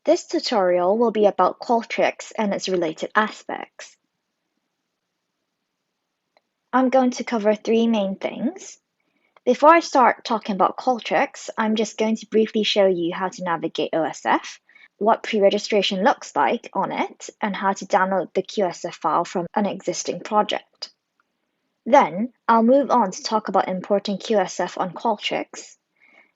This tutorial will be about Qualtrics and its related aspects. I'm going to cover three main things. Before I start talking about Qualtrics, I'm just going to briefly show you how to navigate OSF, what pre-registration looks like on it, and how to download the QSF file from an existing project. Then, I'll move on to talk about importing QSF on Qualtrics.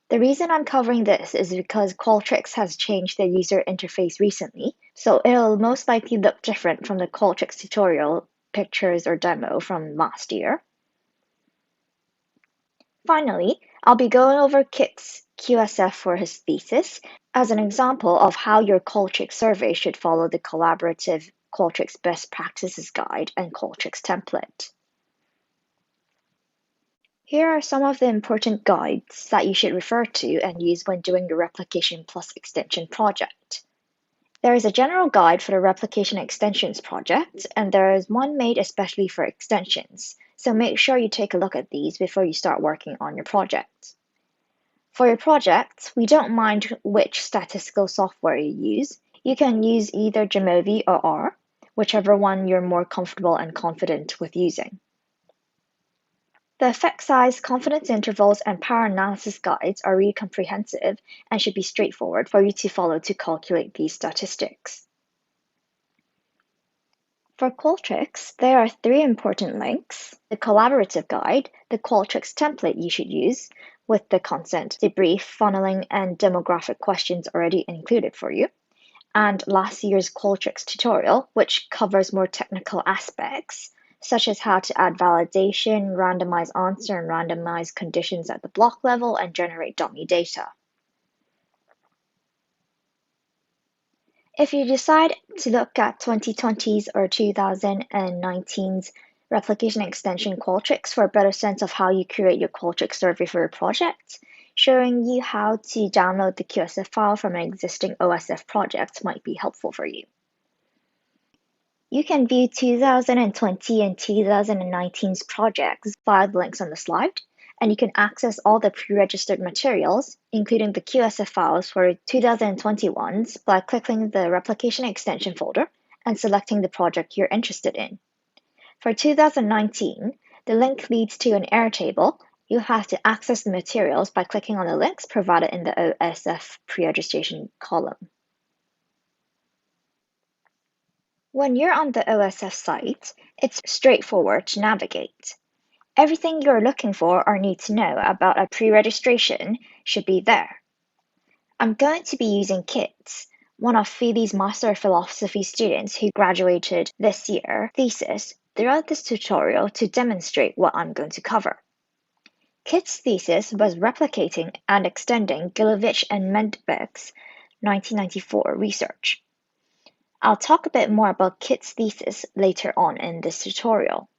The reason I'm covering this is because Qualtrics has changed their user interface recently, so it'll most likely look different from the Qualtrics tutorial, pictures, or demo from last year. Finally, I'll be going over Kit's QSF for his thesis as an example of how your Qualtrics survey should follow the collaborative Qualtrics Best Practices Guide and Qualtrics template. Here are some of the important guides that you should refer to and use when doing your replication plus extension project. There is a general guide for the replication extensions project, and there is one made especially for extensions, so make sure you take a look at these before you start working on your project. For your project, we don't mind which statistical software you use. You can use either JAMOVI or R, whichever one you're more comfortable and confident with using. The effect size, confidence intervals, and power analysis guides are really comprehensive and should be straightforward for you to follow to calculate these statistics. For Qualtrics, there are three important links: the collaborative guide, the Qualtrics template you should use, with the consent, debrief, funneling, and demographic questions already included for you, and last year's Qualtrics tutorial, which covers more technical aspects, such as how to add validation, randomize answer, and randomize conditions at the block level, and generate dummy data. If you decide to look at 2020's or 2019's replication extension Qualtrics for a better sense of how you create your Qualtrics survey for your project, showing you how to download the QSF file from an existing OSF project might be helpful for you. You can view 2020 and 2019's projects via the links on the slide, and you can access all the pre-registered materials, including the QSF files for 2021's, by clicking the replication extension folder and selecting the project you're interested in. For 2019, the link leads to an Airtable. You'll have to access the materials by clicking on the links provided in the OSF pre-registration column. When you're on the OSF site, it's straightforward to navigate. Everything you're looking for or need to know about a pre-registration should be there. I'm going to be using Kit's, one of Phoebe's Master of Philosophy students who graduated this year, thesis, throughout this tutorial to demonstrate what I'm going to cover. Kit's thesis was replicating and extending Gilovich and Medbeck's 1994 research. I'll talk a bit more about Kit's thesis later on in this tutorial.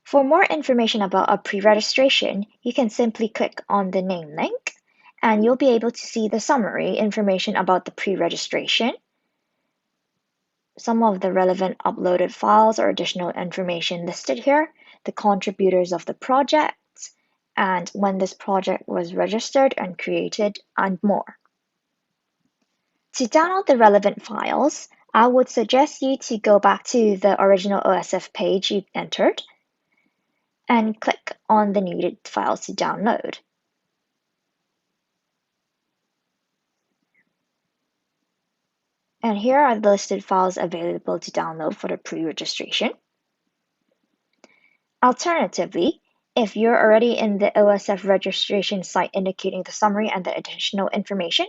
For more information about a pre-registration, you can simply click on the name link, and you'll be able to see the summary information about the pre-registration, some of the relevant uploaded files or additional information listed here, the contributors of the project, and when this project was registered and created, and more. To download the relevant files, I would suggest you to go back to the original OSF page you entered and click on the needed files to download. And here are the listed files available to download for the pre-registration. Alternatively, if you're already in the OSF registration site indicating the summary and the additional information,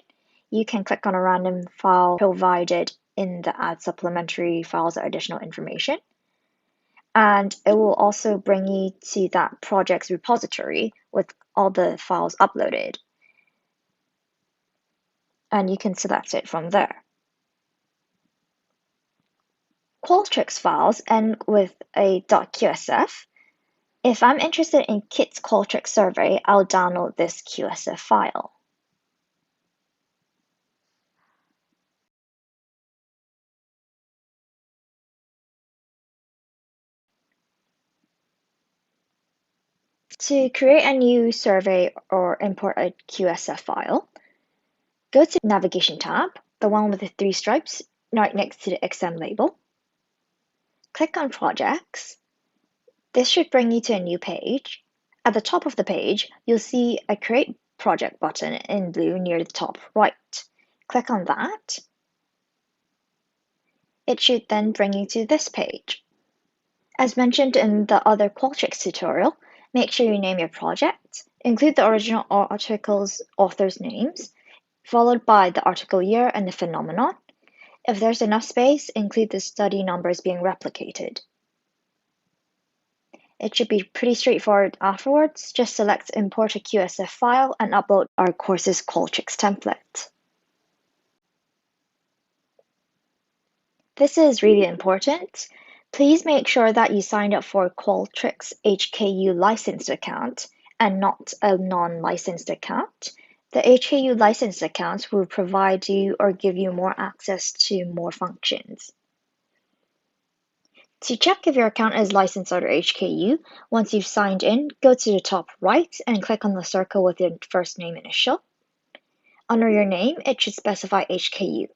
you can click on a random file provided in the Add Supplementary Files or Additional Information. And it will also bring you to that project's repository with all the files uploaded. And you can select it from there. Qualtrics files end with a .qsf. If I'm interested in Kit's Qualtrics survey, I'll download this QSF file. To create a new survey or import a QSF file, Go to the Navigation tab, the one with the 3 stripes right next to the exam label. Click on Projects. This should bring you to a new page. At the top of the page, you'll see a Create Project button in blue near the top right. Click on that. It should then bring you to this page. As mentioned in the other Qualtrics tutorial, make sure you name your project, include the original article's author's names, followed by the article year and the phenomenon. If there's enough space, include the study numbers being replicated. It should be pretty straightforward afterwards. Just select Import a QSF file and upload our course's Qualtrics template. This is really important. Please make sure that you signed up for Qualtrics HKU licensed account and not a non-licensed account. The HKU licensed accounts will provide you or give you more access to more functions. To check if your account is licensed under HKU, once you've signed in, go to the top right and click on the circle with your first name initial. Under your name, it should specify HKU.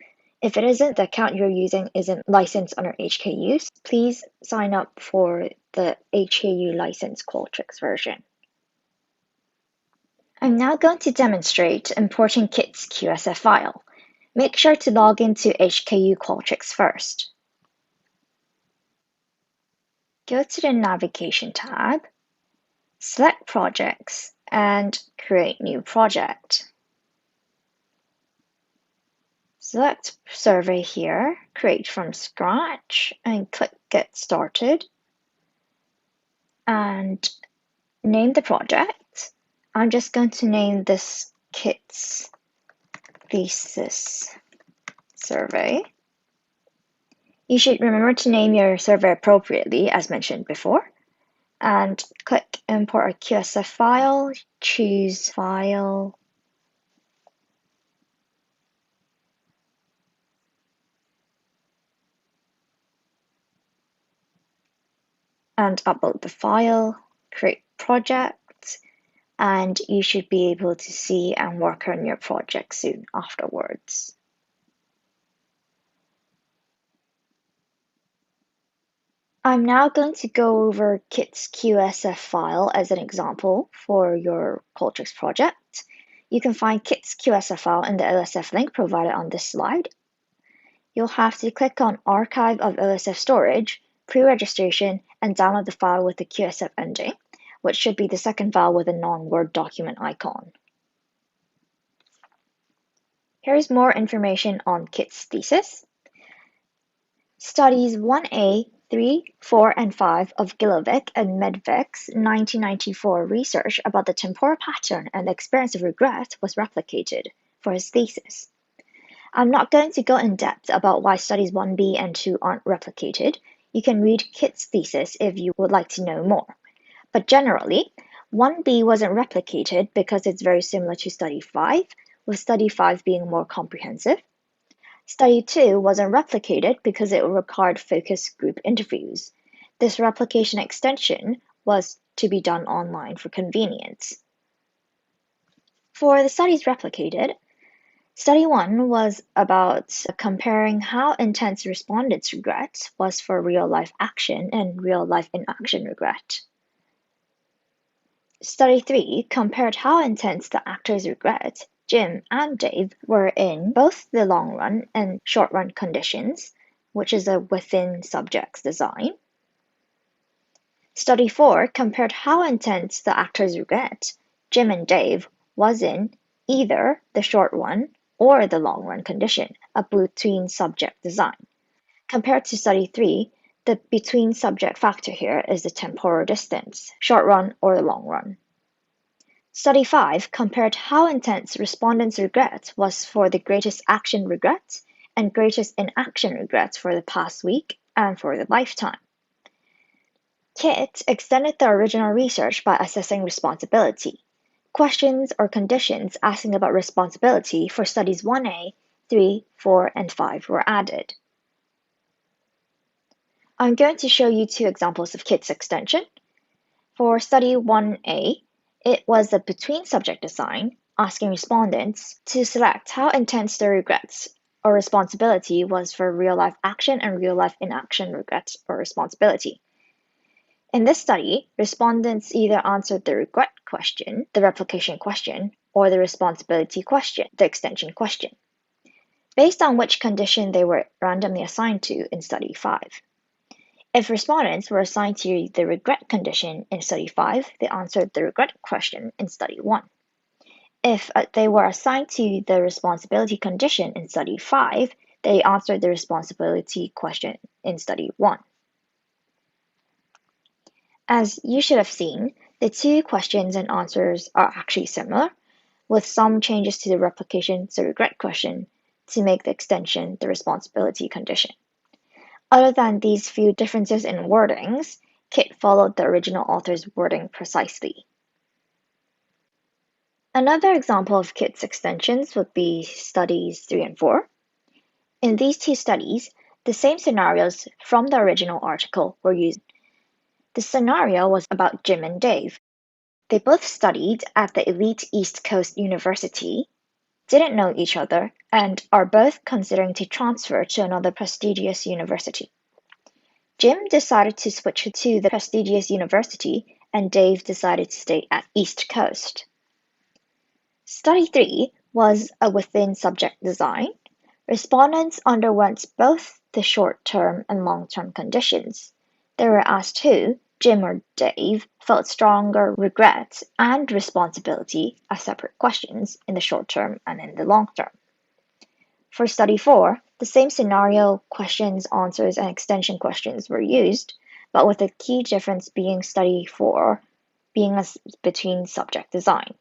If it isn't, the account you're using isn't licensed under HKU, please sign up for the HKU licensed Qualtrics version. I'm now going to demonstrate importing Kit's QSF file. Make sure to log into HKU Qualtrics first. Go to the Navigation tab, select Projects, and Create New Project. Select Survey here, Create from Scratch, and click Get Started. And name the project. I'm just going to name this Kit's Thesis Survey. You should remember to name your survey appropriately, as mentioned before. And click Import a QSF file, choose File, and upload the file, create project, and you should be able to see and work on your project soon afterwards. I'm now going to go over Kit's QSF file as an example for your Qualtrics project. You can find Kit's QSF file in the LSF link provided on this slide. You'll have to click on Archive of LSF Storage, Pre-registration, and download the file with the QSF ending, which should be the second file with a non-Word document icon. Here's more information on Kit's thesis. Studies 1A, 3, 4, and 5 of Gilovic and Medvic's 1994 research about the temporal pattern and the experience of regret was replicated for his thesis. I'm not going to go in depth about why studies 1B and 2 aren't replicated. You can read Kit's thesis if you would like to know more. But generally, 1B wasn't replicated because it's very similar to study 5, with study 5 being more comprehensive. Study 2 wasn't replicated because it required focus group interviews. This replication extension was to be done online for convenience. For the studies replicated, Study 1 was about comparing how intense respondents' regret was for real-life action and real-life inaction regret. Study 3 compared how intense the actors' regret, Jim and Dave, were in both the long-run and short-run conditions, which is a within subjects design. Study 4 compared how intense the actors' regret, Jim and Dave, was in either the short-run or the long-run condition, a between-subject design. Compared to Study 3, the between-subject factor here is the temporal distance, short-run or the long-run. Study 5 compared how intense respondents' regret was for the greatest action regret and greatest inaction regret for the past week and for the lifetime. Kit extended the original research by assessing responsibility. Questions or conditions asking about responsibility for studies 1A, 3, 4, and 5 were added. I'm going to show you 2 examples of Kit's extension. For study 1A, it was a between-subject design. asking respondents to select how intense their regrets or responsibility was for real-life action and real-life inaction regrets or responsibility. In this study, respondents either answered the regret question, the replication question, or the responsibility question, the extension question, based on which condition they were randomly assigned to in Study 5. If respondents were assigned to the regret condition in Study 5, they answered the regret question in Study 1. If they were assigned to the responsibility condition in Study 5, they answered the responsibility question in Study 1. As you should have seen, the two questions and answers are actually similar, with some changes to the replication, the regret question, to make the extension the responsibility condition. Other than these few differences in wordings, Kit followed the original author's wording precisely. Another example of Kit's extensions would be studies 3 and 4. In these two studies, the same scenarios from the original article were used. The scenario was about Jim and Dave. They both studied at the elite East Coast University, didn't know each other, and are both considering to transfer to another prestigious university. Jim decided to switch to the prestigious university, and Dave decided to stay at East Coast. Study 3 was a within-subject design. Respondents underwent both the short-term and long-term conditions. They were asked who, Jim or Dave, felt stronger regret and responsibility as separate questions in the short term and in the long term. For Study 4, the same scenario, questions, answers, and extension questions were used, but with the key difference being Study 4 being a between-subject design.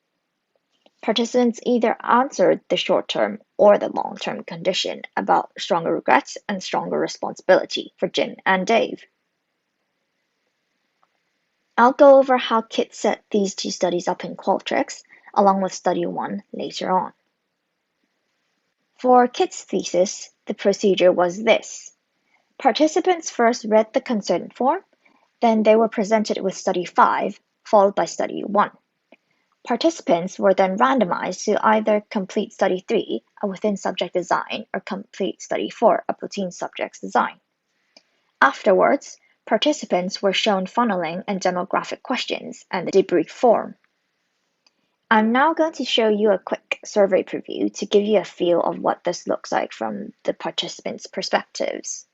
Participants either answered the short-term or the long-term condition about stronger regrets and stronger responsibility for Jim and Dave. I'll go over how Kit set these two studies up in Qualtrics, along with Study 1 later on. For Kit's thesis, the procedure was this. Participants first read the consent form, then they were presented with Study 5, followed by Study 1. Participants were then randomized to either complete Study 3, a within-subject design, or complete Study 4, a between-subjects design. Afterwards, participants were shown funneling and demographic questions and the debrief form. I'm now going to show you a quick survey preview to give you a feel of what this looks like from the participants' perspectives.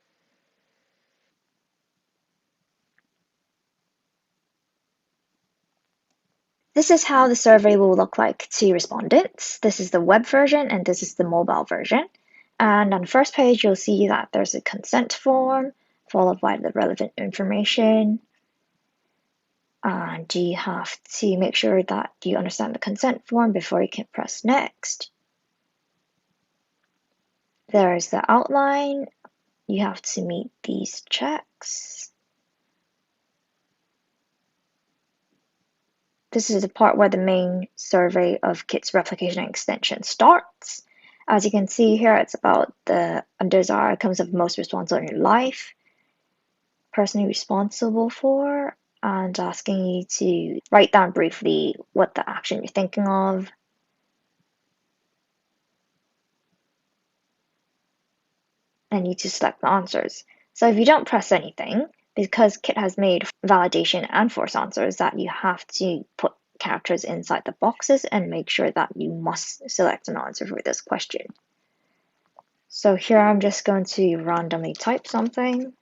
This is how the survey will look like to respondents. This is the web version and this is the mobile version. And on the first page, you'll see that there's a consent form, followed by the relevant information. And you have to make sure that you understand the consent form before you can press next. There's the outline. You have to meet these checks. This is the part where the main survey of Kit's replication and extension starts. As you can see here, it's about the undesired outcomes of most responsible in your life, personally responsible for, and asking you to write down briefly what the action you're thinking of. And you to select the answers. So if you don't press anything, because Kit has made validation and force answers, that you have to put characters inside the boxes and make sure that you must select an answer for this question. So here I'm just going to randomly type something.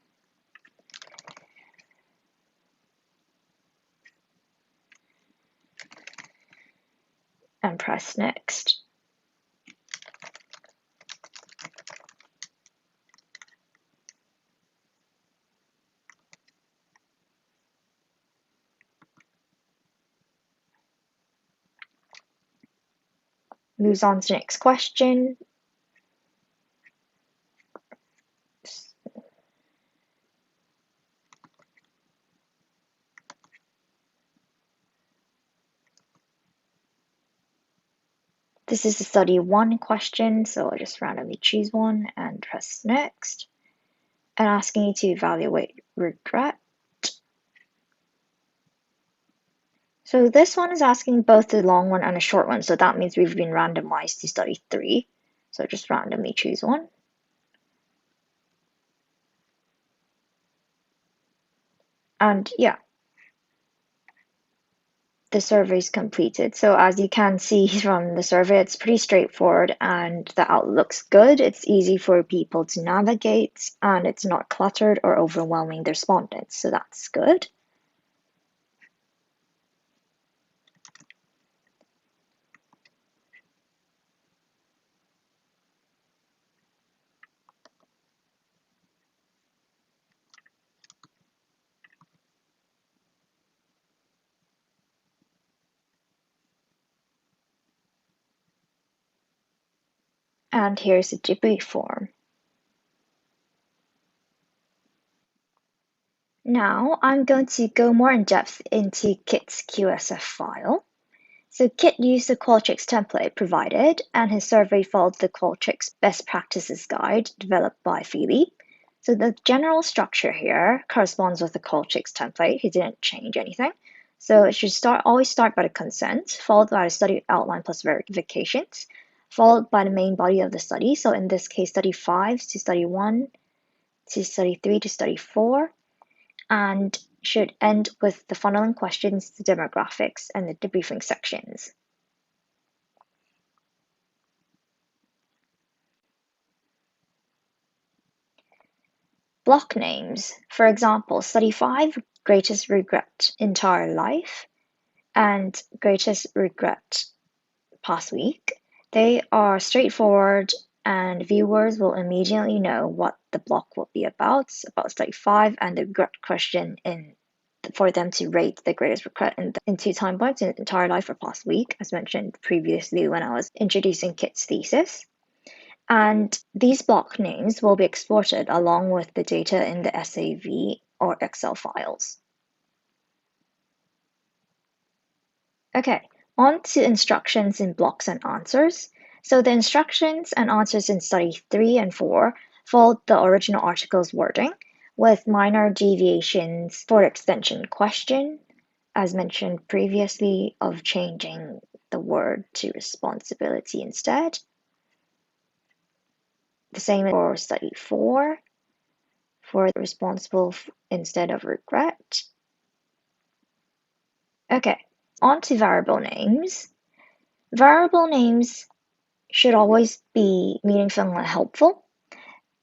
And press next. Moves on to the next question. This is the study 1 question, so I'll just randomly choose one and press next. And asking you to evaluate regret. So this one is asking both the long one and a short one, so that means we've been randomized to study 3. So just randomly choose one. And yeah, the survey is completed. So as you can see from the survey, it's pretty straightforward and the outlook looks good. It's easy for people to navigate and it's not cluttered or overwhelming the respondents. So that's good. And here's the debrief form. Now I'm going to go more in depth into Kit's QSF file. So Kit used the Qualtrics template provided, and his survey followed the Qualtrics Best Practices Guide developed by Feely. So the general structure here corresponds with the Qualtrics template. He didn't change anything. So it should always start by the consent, followed by the study outline plus verifications, followed by the main body of the study. So in this case, study 5 to study 1 to study 3 to study 4, and should end with the funneling questions, the demographics, and the debriefing sections. Block names. For example, study 5, greatest regret entire life, and greatest regret past week. They are straightforward and viewers will immediately know what the block will be about study 5 and the regret question for them to rate the greatest regret in 2 time points in entire life or past week, as mentioned previously when I was introducing Kit's thesis. And these block names will be exported along with the data in the SAV or Excel files. Okay, on to instructions in blocks and answers. So the instructions and answers in study 3 and 4 followed the original article's wording, with minor deviations for the extension question, as mentioned previously, of changing the word to responsibility instead. The same for study 4, for responsible instead of regret. Okay, on to variable names. Variable names should always be meaningful and helpful,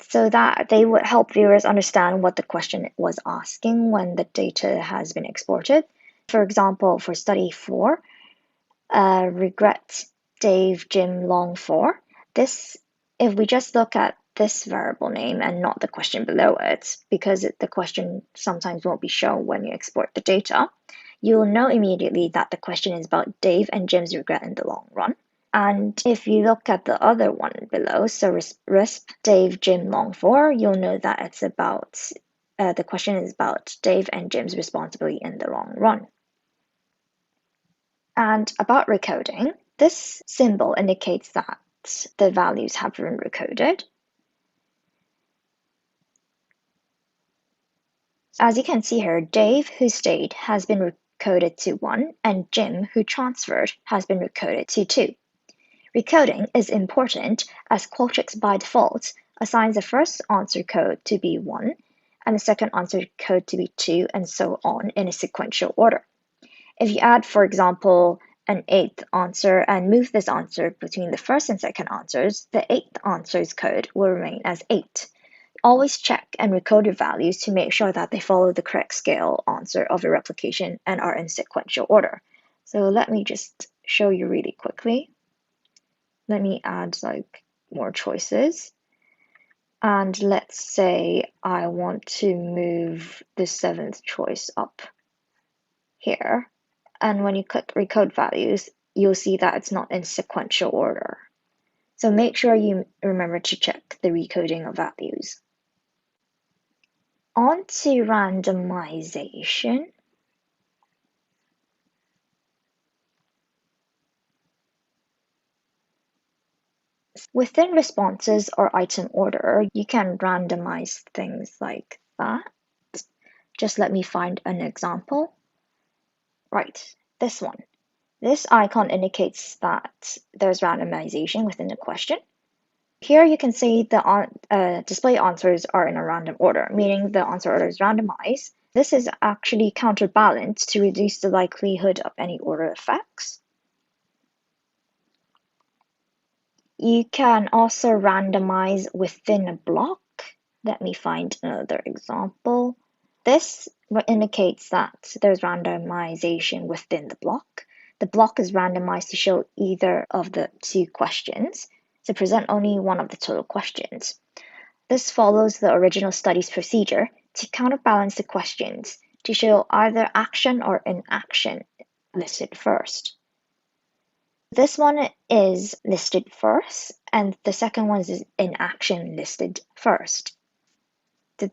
so that they would help viewers understand what the question was asking when the data has been exported. For example, for study 4, regret Dave Jim Long 4, this, if we just look at this variable name and not the question below it, because the question sometimes won't be shown when you export the data, you will know immediately that the question is about Dave and Jim's regret in the long run. And if you look at the other one below, so RISP Dave Jim Long 4, you'll know that it's about, the question is about Dave and Jim's responsibility in the long run. And about recoding, this symbol indicates that the values have been recoded. As you can see here, Dave, who stayed, has been recoded to 1, and Jim, who transferred, has been recoded to 2. Recoding is important as Qualtrics by default assigns the first answer code to be 1 and the second answer code to be 2 and so on in a sequential order. If you add, for example, an 8th answer and move this answer between the first and second answers, the 8th answer's code will remain as 8. Always check and recode your values to make sure that they follow the correct scale answer of your replication and are in sequential order. So let me just show you really quickly. Let me add more choices. And let's say I want to move the 7th choice up here. And when you click recode values, you'll see that it's not in sequential order. So make sure you remember to check the recoding of values. On to randomization. Within responses or item order, you can randomize things like that. Just let me find an example. Right, this one. This icon indicates that there's randomization within the question. Here you can see the display answers are in a random order, meaning the answer order is randomized. This is actually counterbalanced to reduce the likelihood of any order effects. You can also randomize within a block. Let me find another example. This indicates that there's randomization within the block. The block is randomized to show either of the two questions, to present only one of the total questions. This follows the original study's procedure to counterbalance the questions to show either action or inaction listed first. This one is listed first, and the second one is inaction listed first.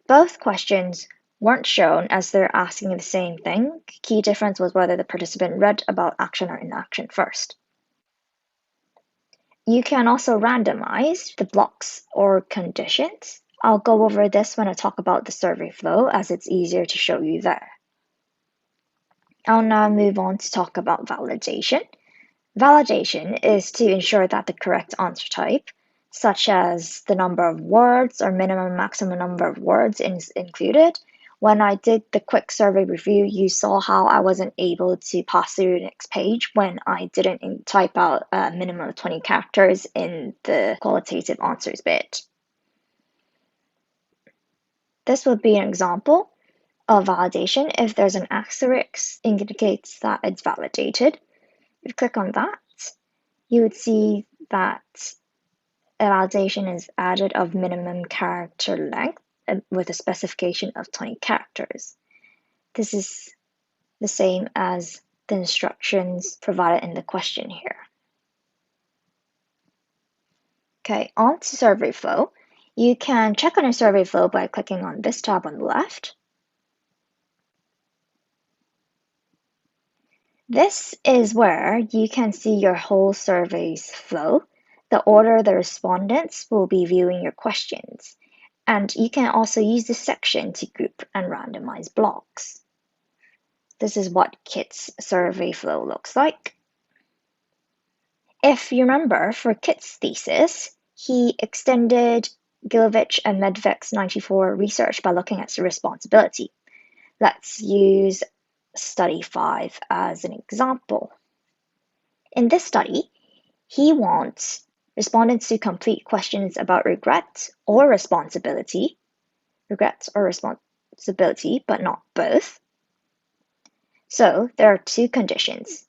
Both questions weren't shown as they're asking the same thing. Key difference was whether the participant read about action or inaction first. You can also randomize the blocks or conditions. I'll go over this when I talk about the survey flow, as it's easier to show you there. I'll now move on to talk about validation. Validation is to ensure that the correct answer type, such as the number of words or minimum and maximum number of words, is included. When I did the quick survey review, you saw how I wasn't able to pass through the next page when I didn't type out a minimum of 20 characters in the qualitative answers bit. This would be an example of validation. If there's an asterisk, it indicates that it's validated. If you click on that, you would see that a validation is added of minimum character length with a specification of 20 characters. This is the same as the instructions provided in the question here. Okay, on to survey flow. You can check on your survey flow by clicking on this tab on the left. This is where you can see your whole survey's flow, the order the respondents will be viewing your questions, and you can also use this section to group and randomize blocks. This is what Kit's survey flow looks like. If you remember, for Kit's thesis, he extended Gilovich and Medvec's 94 research by looking at responsibility. Let's use study 5 as an example. In this study, he wants respondents to complete questions about regret or responsibility, but not both. So there are two conditions.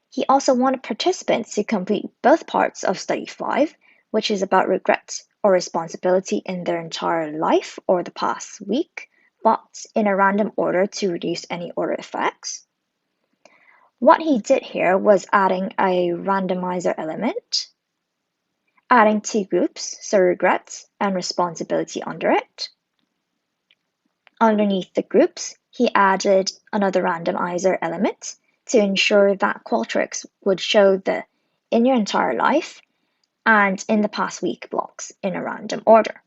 He also wanted participants to complete both parts of study 5, which is about regret or responsibility in their entire life or the past week, but in a random order to reduce any order effects. What he did here was adding a randomizer element, adding two groups, so regret and responsibility under it. Underneath the groups, he added another randomizer element to ensure that Qualtrics would show the in your entire life and in the past week blocks in a random order.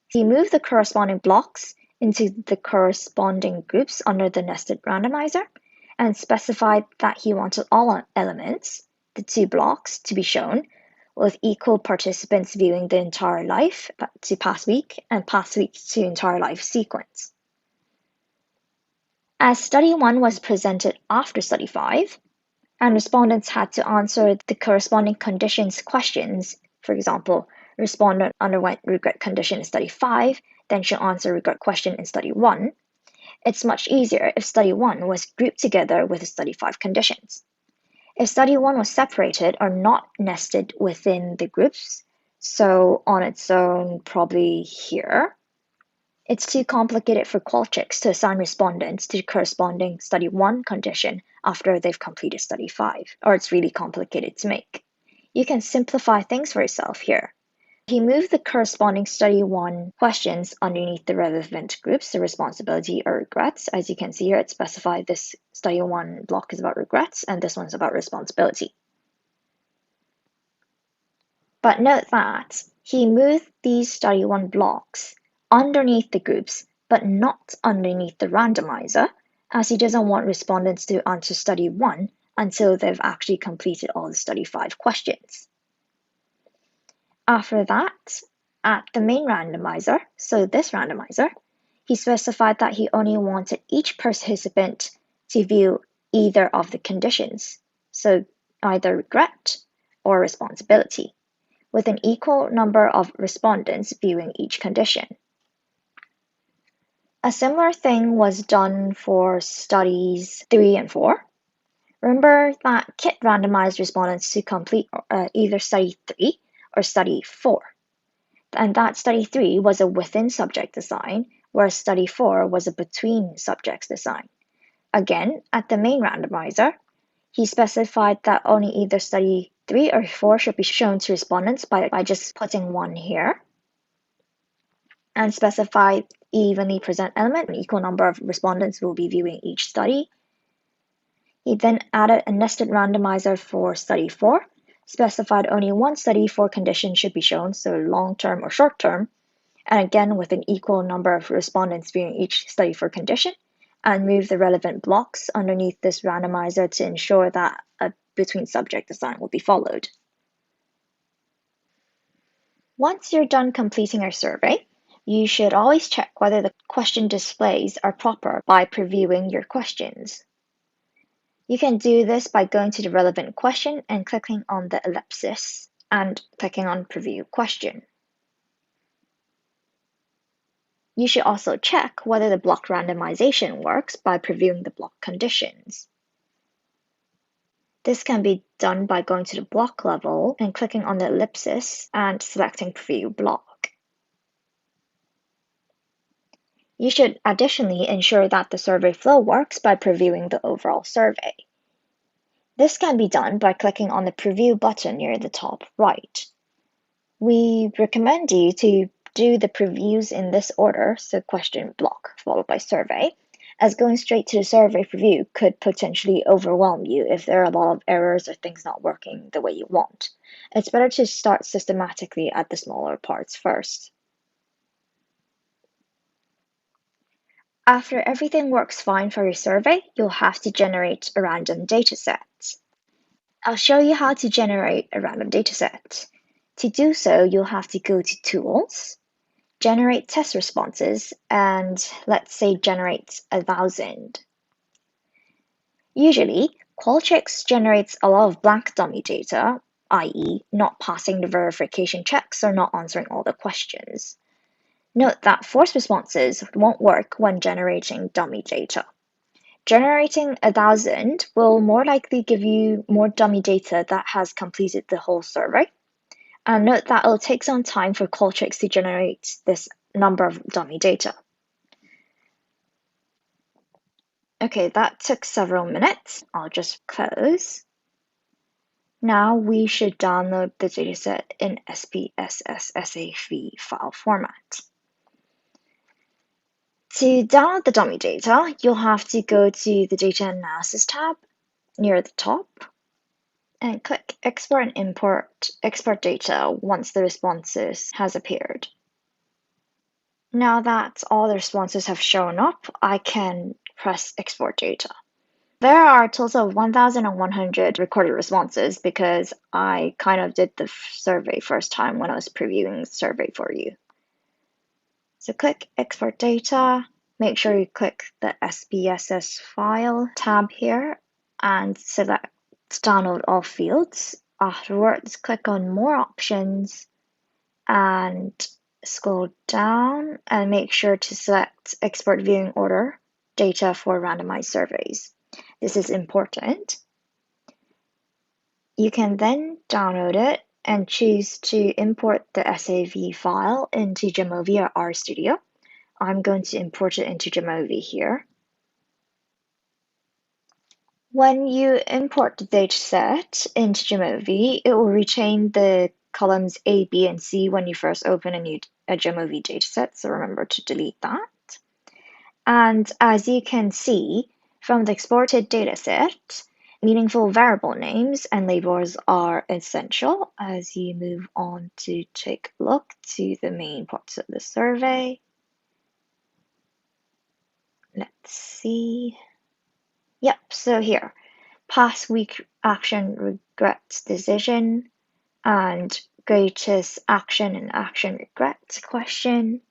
He moved the corresponding blocks into the corresponding groups under the nested randomizer and specified that he wanted all elements, the two blocks, to be shown with equal participants viewing the entire life to past week and past week to entire life sequence. As study 1 was presented after study 5, and respondents had to answer the corresponding conditions questions, for example, respondent underwent regret condition in study 5, then should answer regret question in study 1, it's much easier if study 1 was grouped together with the study 5 conditions. If study 1 was separated or not nested within the groups, so on its own probably here, it's too complicated for Qualtrics to assign respondents to the corresponding study 1 condition after they've completed study 5, or it's really complicated to make. You can simplify things for yourself here. He moved the corresponding study 1 questions underneath the relevant groups, the responsibility or regrets. As you can see here, it specified this study 1 block is about regrets and this one's about responsibility. But note that he moved these study 1 blocks underneath the groups, but not underneath the randomizer, as he doesn't want respondents to answer study 1 until they've actually completed all the study 5 questions. After that, at the main randomizer, so this randomizer, he specified that he only wanted each participant to view either of the conditions, so either regret or responsibility, with an equal number of respondents viewing each condition. A similar thing was done for studies 3 and 4. Remember that Kit randomized respondents to complete either study 3 or study 4. And that study 3 was a within subject design, whereas study 4 was a between subjects design. Again, at the main randomizer, he specified that only either study 3 or 4 should be shown to respondents by just putting 1 here, and specified evenly present element, an equal number of respondents will be viewing each study. He then added a nested randomizer for study 4, specified only one study 4 condition should be shown, so long-term or short-term, and again with an equal number of respondents viewing each study 4 condition, and move the relevant blocks underneath this randomizer to ensure that a between subject design will be followed. Once you're done completing your survey, you should always check whether the question displays are proper by previewing your questions. You can do this by going to the relevant question and clicking on the ellipsis and clicking on Preview Question. You should also check whether the block randomization works by previewing the block conditions. This can be done by going to the block level and clicking on the ellipsis and selecting Preview Block. You should additionally ensure that the survey flow works by previewing the overall survey. This can be done by clicking on the Preview button near the top right. We recommend you to do the previews in this order, so question, block, followed by survey, as going straight to the survey preview could potentially overwhelm you if there are a lot of errors or things not working the way you want. It's better to start systematically at the smaller parts first. After everything works fine for your survey, you'll have to generate a random dataset. I'll show you how to generate a random dataset. To do so, you'll have to go to Tools, Generate Test Responses, and let's say generate 1,000. Usually, Qualtrics generates a lot of blank dummy data, i.e. not passing the verification checks or not answering all the questions. Note that forced responses won't work when generating dummy data. Generating 1,000 will more likely give you more dummy data that has completed the whole survey. And note that it'll take some time for Qualtrics to generate this number of dummy data. Okay, that took several minutes. I'll just close. Now we should download the dataset in SPSS SAV file format. To download the dummy data, you'll have to go to the Data Analysis tab near the top and click Export and Import Export Data once the responses has appeared. Now that all the responses have shown up, I can press Export Data. There are a total of 1,100 recorded responses because I kind of did the survey first time when I was previewing the survey for you. So click Export Data, make sure you click the SPSS file tab here and select Download All Fields. Afterwards, click on More Options and scroll down and make sure to select Export Viewing Order Data for Randomized Surveys. This is important. You can then download it and choose to import the SAV file into JAMOVI or RStudio. I'm going to import it into JAMOVI here. When you import the dataset into JAMOVI, it will retain the columns A, B, and C when you first open a JAMOVI dataset, so remember to delete that. And as you can see from the exported dataset, meaningful variable names and labels are essential as you move on to take a look to the main parts of the survey. Let's see. Yep, so here. past week action regrets decision, and greatest action and action regrets question.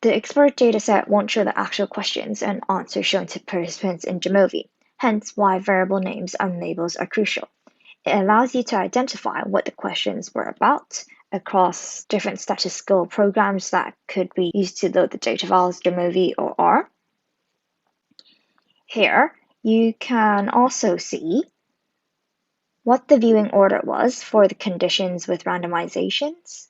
The expert dataset won't show the actual questions and answers shown to participants in JAMOVI, hence why variable names and labels are crucial. It allows you to identify what the questions were about across different statistical programs that could be used to load the data files JAMOVI or R. Here, you can also see what the viewing order was for the conditions with randomizations.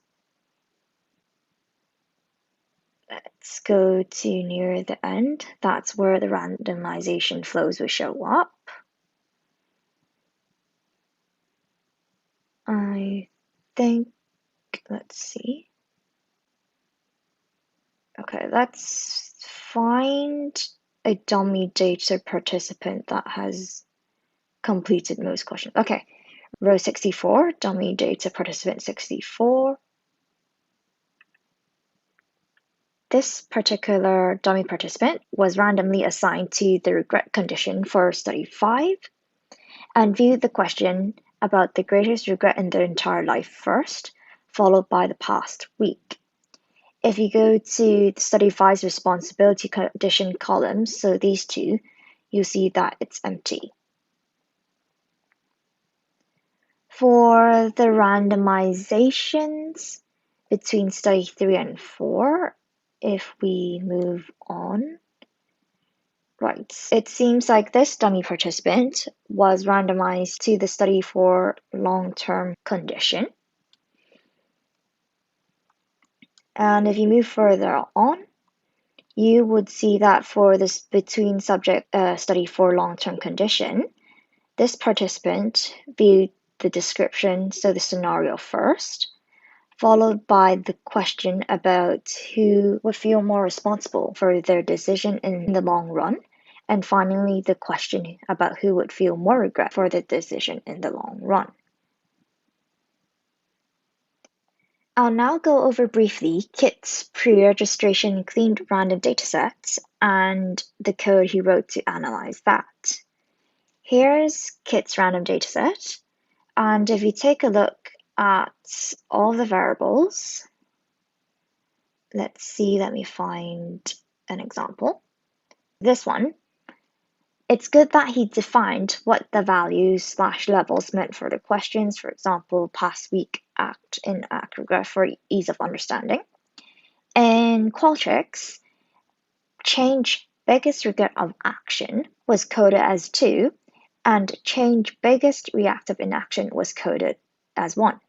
Let's go to near the end. That's where the randomization flows will show up. I think, let's see. Okay, let's find a dummy data participant that has completed most questions. Okay, row 64, dummy data participant 64. This particular dummy participant was randomly assigned to the regret condition for study 5 and viewed the question about the greatest regret in their entire life first, followed by the past week. If you go to the study 5's responsibility condition columns, so these two, you'll see that it's empty. For the randomizations between study 3 and 4, if we move on, right, it seems like this dummy participant was randomized to the study 4 long-term condition. And if you move further on, you would see that for this between subject study 4 long-term condition, this participant viewed the description, so the scenario first, followed by the question about who would feel more responsible for their decision in the long run, and finally the question about who would feel more regret for the decision in the long run. I'll now go over briefly Kit's pre-registration cleaned random datasets and the code he wrote to analyze that. Here's Kit's random dataset, and if you take a look at all the variables, let's see, let me find an example. This one, it's good that he defined what the values / levels meant for the questions, for example, past week, act in aggregate for ease of understanding. In Qualtrics, change biggest regret of action was coded as 2, and change biggest reactive inaction was coded as 1.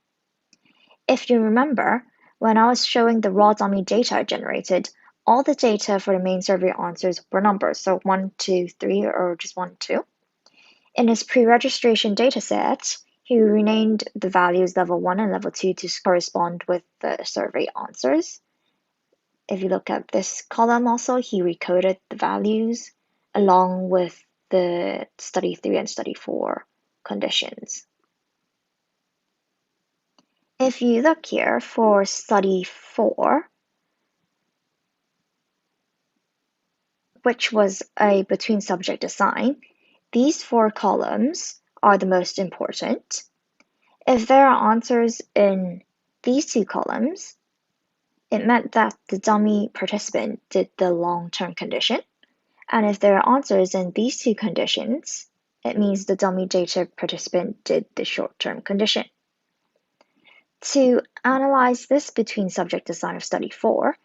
If you remember, when I was showing the raw dummy data I generated, all the data for the main survey answers were numbers, so 1, 2, 3, or just 1, 2. In his pre-registration dataset, he renamed the values level 1 and level 2 to correspond with the survey answers. If you look at this column also, he recoded the values along with the study 3 and study 4 conditions. If you look here for study 4, which was a between subject design, these 4 columns are the most important. If there are answers in these 2 columns, it meant that the dummy participant did the long-term condition. And if there are answers in these 2 conditions, it means the dummy data participant did the short-term condition. To analyze this between subject design of study 4,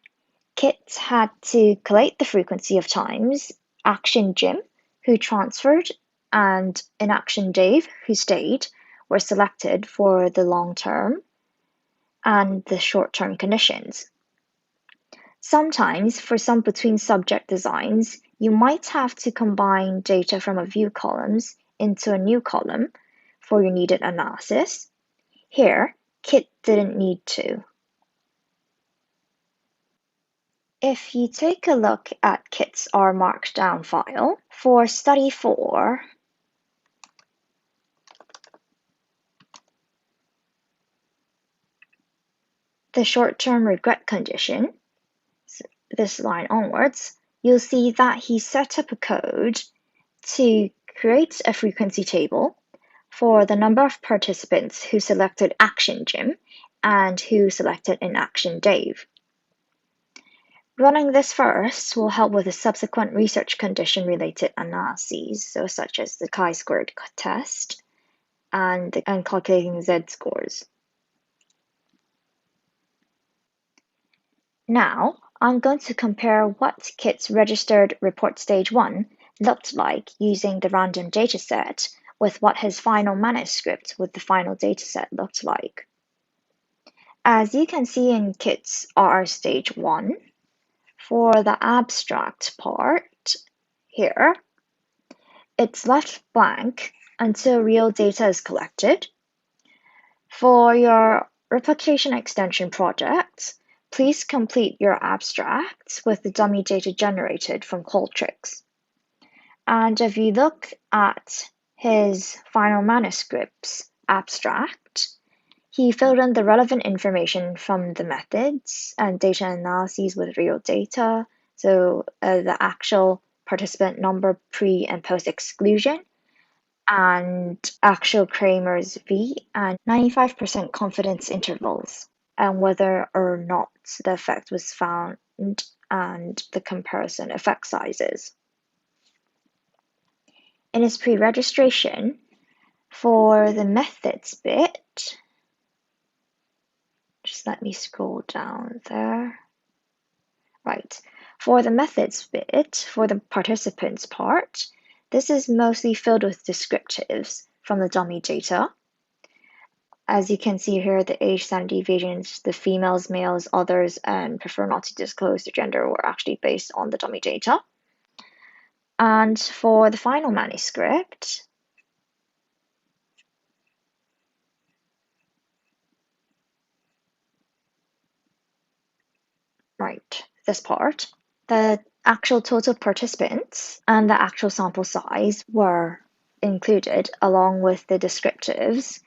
Kit had to collate the frequency of times action Jim, who transferred, and inaction Dave, who stayed, were selected for the long-term and the short-term conditions. Sometimes, for some between subject designs, you might have to combine data from a view columns into a new column for your needed analysis. Here, Kit didn't need to. If you take a look at Kit's R Markdown file, for study 4, the short-term regret condition, this line onwards, you'll see that he set up a code to creates a frequency table for the number of participants who selected Action Jim and who selected Inaction Dave. Running this first will help with the subsequent research condition-related analyses, such as the chi-squared test and calculating z-scores. Now, I'm going to compare what Kit's registered report stage 1 looked like using the random dataset with what his final manuscript with the final dataset looked like. As you can see in Kit's RR stage 1, for the abstract part here, it's left blank until real data is collected. For your replication extension project, please complete your abstracts with the dummy data generated from Qualtrics. And if you look at his final manuscript's abstract, he filled in the relevant information from the methods and data analyses with real data, so the actual participant number pre and post exclusion, and actual Kramer's V and 95% confidence intervals, and whether or not the effect was found and the comparison effect sizes. In his pre-registration, for the methods bit, just let me scroll down there. Right, for the methods bit, for the participants part, this is mostly filled with descriptives from the dummy data. As you can see here, the age, standard deviations, the females, males, others, and prefer not to disclose their gender were actually based on the dummy data. And for the final manuscript, right, this part, the actual total participants and the actual sample size were included along with the descriptives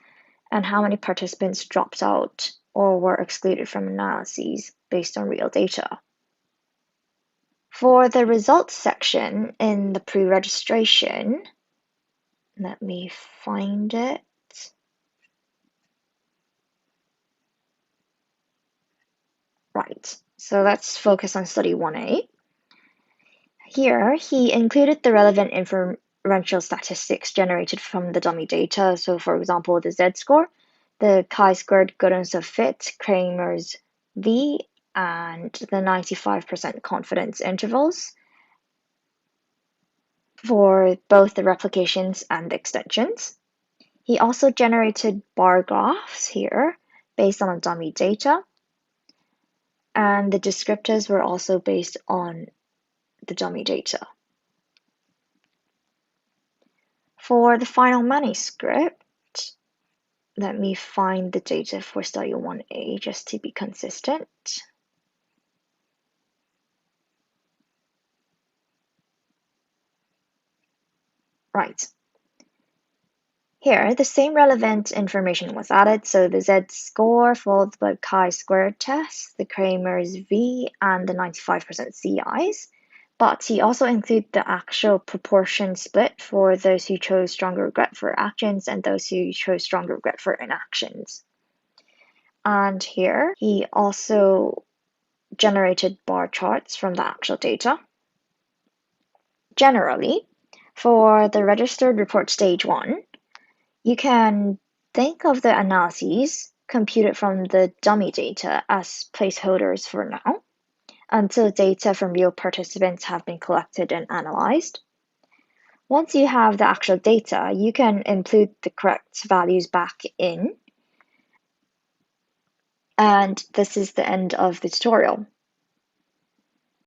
and how many participants dropped out or were excluded from analyses based on real data. For the results section in the pre-registration, let me find it. Right, so let's focus on study 1A. Here, he included the relevant inferential statistics generated from the dummy data. So for example, the z-score, the chi-squared goodness of fit, Kramer's V, and the 95% confidence intervals for both the replications and the extensions. He also generated bar graphs here based on dummy data, and the descriptors were also based on the dummy data. For the final manuscript, let me find the data for study 1A just to be consistent. Right. Here, the same relevant information was added, so the z-score followed by chi-squared test, the Kramer's V, and the 95% CIs. But he also included the actual proportion split for those who chose stronger regret for actions and those who chose stronger regret for inactions. And here, he also generated bar charts from the actual data. Generally, for the registered report stage 1, you can think of the analyses computed from the dummy data as placeholders for now, until data from real participants have been collected and analyzed. Once you have the actual data, you can include the correct values back in. And this is the end of the tutorial.